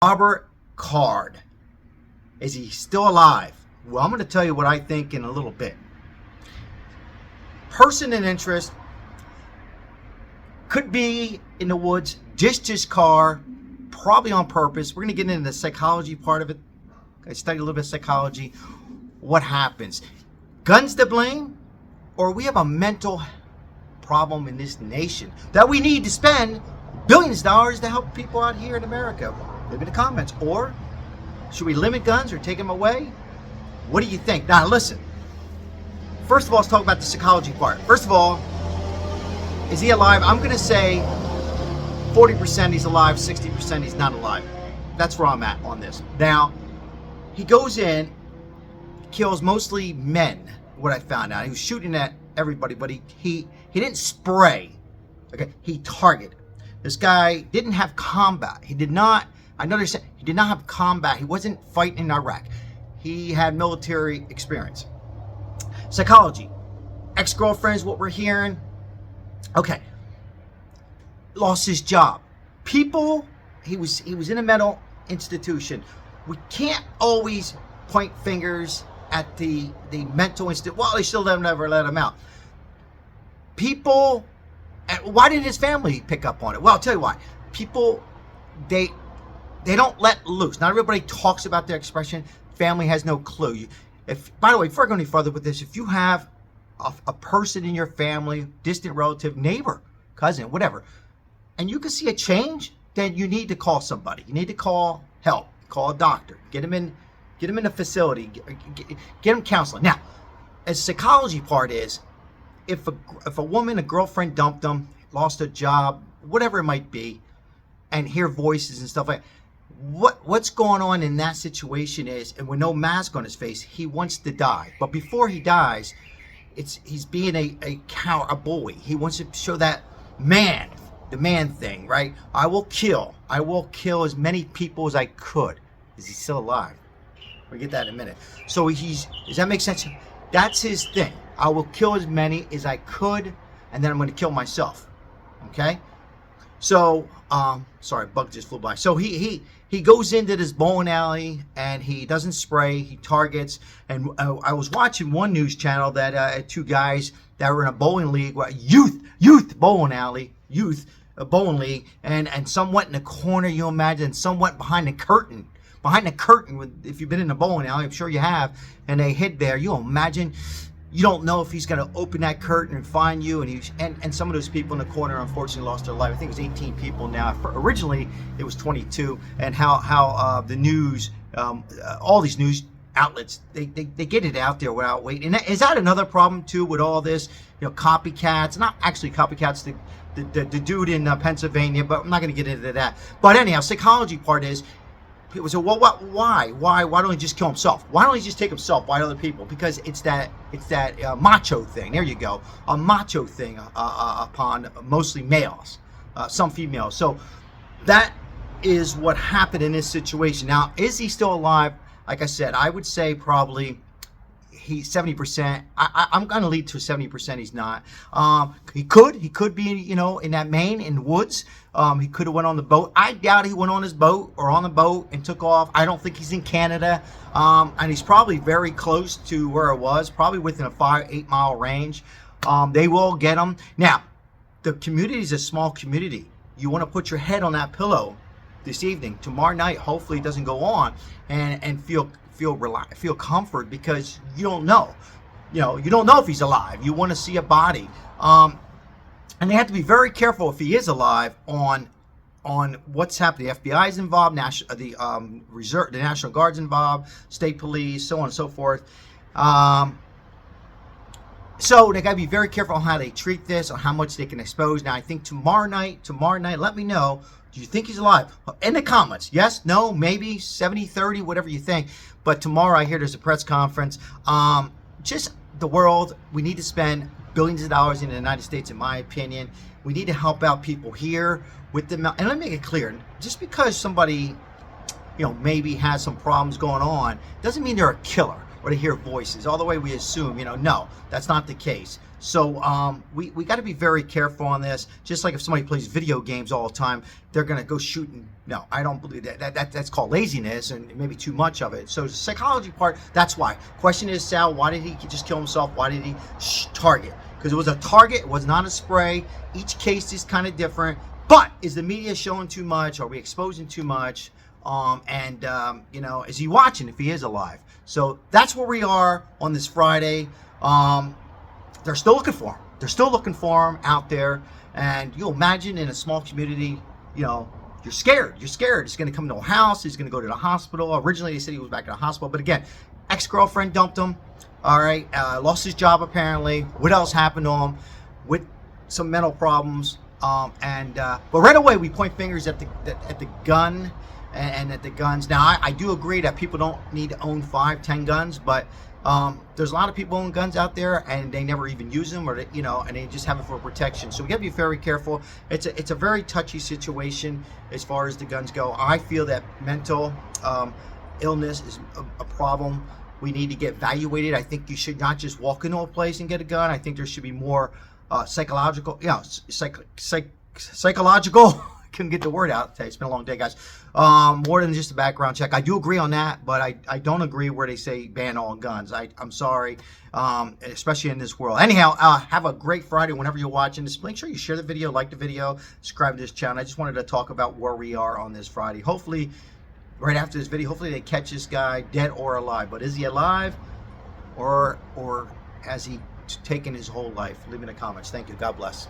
Robert Card. Is he still alive? Well, I'm going to tell you what I think in a little bit. Person in interest could be in the woods, ditched his car, probably on purpose. We're going to get into the psychology part of it. I studied a little bit of psychology. What happens? Guns to blame? Or we have a mental problem in this nation that we need to spend billions of dollars to help people out here in America? Leave in the comments. Or should we limit guns or take them away? What do you think? Now listen. First of all, let's talk about the psychology part. First of all, is he alive? I'm going to say 40% he's alive, 60% he's not alive. That's where I'm at on this. Now, he goes in, kills mostly men, what I found out. He was shooting at everybody, but he didn't spray. Okay, he targeted. This guy didn't have combat. He did not, I noticed that he did not have combat. He wasn't fighting in Iraq. He had military experience. Psychology. Ex-girlfriends, what we're hearing. Okay. Lost his job. People, he was in a mental institution. We can't always point fingers at the mental institution. Well, they still never let him out. People, why did his family pick up on it? Well, I'll tell you why. People, they don't let loose. Not everybody talks about their expression. Family has no clue. By the way, before I go any further with this, if you have a person in your family, distant relative, neighbor, cousin, whatever, and you can see a change, then you need to call somebody. You need to call help. Call a doctor. Get him in a facility. Get him counseling. Now, a psychology part is, if a woman, a girlfriend dumped him, lost a job, whatever it might be, and hear voices and stuff like that, what's going on in that situation is, and with no mask on his face, he wants to die. But before he dies, he's being a coward, a bully. He wants to show that the man thing, right? I will kill as many people as I could. Is he still alive? We'll get that in a minute. So does that make sense? That's his thing. I will kill as many as I could, and then I'm going to kill myself. Okay? So, sorry, bug just flew by. So he goes into this bowling alley and he doesn't spray. He targets. And I was watching one news channel that two guys that were in a bowling league, youth bowling alley, bowling league, and some went in the corner. You imagine, and some went behind the curtain. If you've been in a bowling alley, I'm sure you have, and they hid there. You imagine. You don't know if he's going to open that curtain and find you. And some of those people in the corner unfortunately lost their life. I think it was 18 people now. Originally, it was 22. And how the news, all these news outlets, they get it out there without waiting. And is that another problem too with all this? Copycats. Not actually copycats. The dude in Pennsylvania, but I'm not going to get into that. But anyhow, psychology part is, people say, well, why don't he just kill himself? Why don't he just take himself? Why other people? Because it's that macho thing. There you go, a macho thing upon mostly males, some females. So that is what happened in this situation. Now, is he still alive? Like I said, I would say probably he's 70%. I'm going to lead to 70%. He's not. He could be, in that Maine, in the woods. He could have went on the boat. I doubt he went on his boat or on the boat and took off. I don't think he's in Canada. And he's probably very close to where it was, probably within a 5-8 mile range. They will get him. Now, the community is a small community. You want to put your head on that pillow this evening. Tomorrow night, hopefully it doesn't go on, and feel comfort, because you don't know. You don't know if he's alive. You want to see a body. And they have to be very careful if he is alive on what's happening. The FBI is involved, the National Guard's involved, state police, so on and so forth. So they got to be very careful on how they treat this, or how much they can expose. Now, I think tomorrow night, let me know. Do you think he's alive? In the comments. Yes, no, maybe, 70-30, whatever you think. But tomorrow I hear there's a press conference. Just the world, we need to spend billions of dollars in the United States, in my opinion. We need to help out people here with them. And let me make it clear, just because somebody, maybe has some problems going on, doesn't mean they're a killer or to hear voices. All the way we assume, no, that's not the case. So we got to be very careful on this. Just like if somebody plays video games all the time, they're going to go shooting. No, I don't believe that. That's called laziness and maybe too much of it. So the psychology part, that's why. Question is, Sal, why did he just kill himself? Why did he target? Because it was a target. It was not a spray. Each case is kind of different. But is the media showing too much? Are we exposing too much? You know, is he watching if he is alive? So that's where we are on this Friday. They're still looking for him. They're still looking for him out there. And you'll imagine in a small community, you know, you're scared. You're scared. He's going to come to a house. He's going to go to the hospital. Originally, they said he was back in the hospital. But again, ex-girlfriend dumped him. All right. Lost his job, apparently. What else happened to him? With some mental problems. But right away, we point fingers at the gun and at the guns. Now, I do agree that people don't need to own 5, 10 guns, but there's a lot of people own guns out there and they never even use them, or they, you know, and they just have it for protection. So we got to be very careful. It's a very touchy situation as far as the guns go. I feel that mental illness is a problem. We need to get evaluated. I think you should not just walk into a place and get a gun. I think there should be more psychological, you know, psychological. Couldn't get the word out today. It's been a long day, guys. More than just a background check. I do agree on that, but I don't agree where they say ban all guns. I'm sorry, especially in this world. Anyhow, have a great Friday whenever you're watching this. Make sure you share the video, like the video, subscribe to this channel. I just wanted to talk about where we are on this Friday. Hopefully, right after this video, hopefully they catch this guy dead or alive. But is he alive, or has he taken his whole life? Leave me in the comments. Thank you. God bless.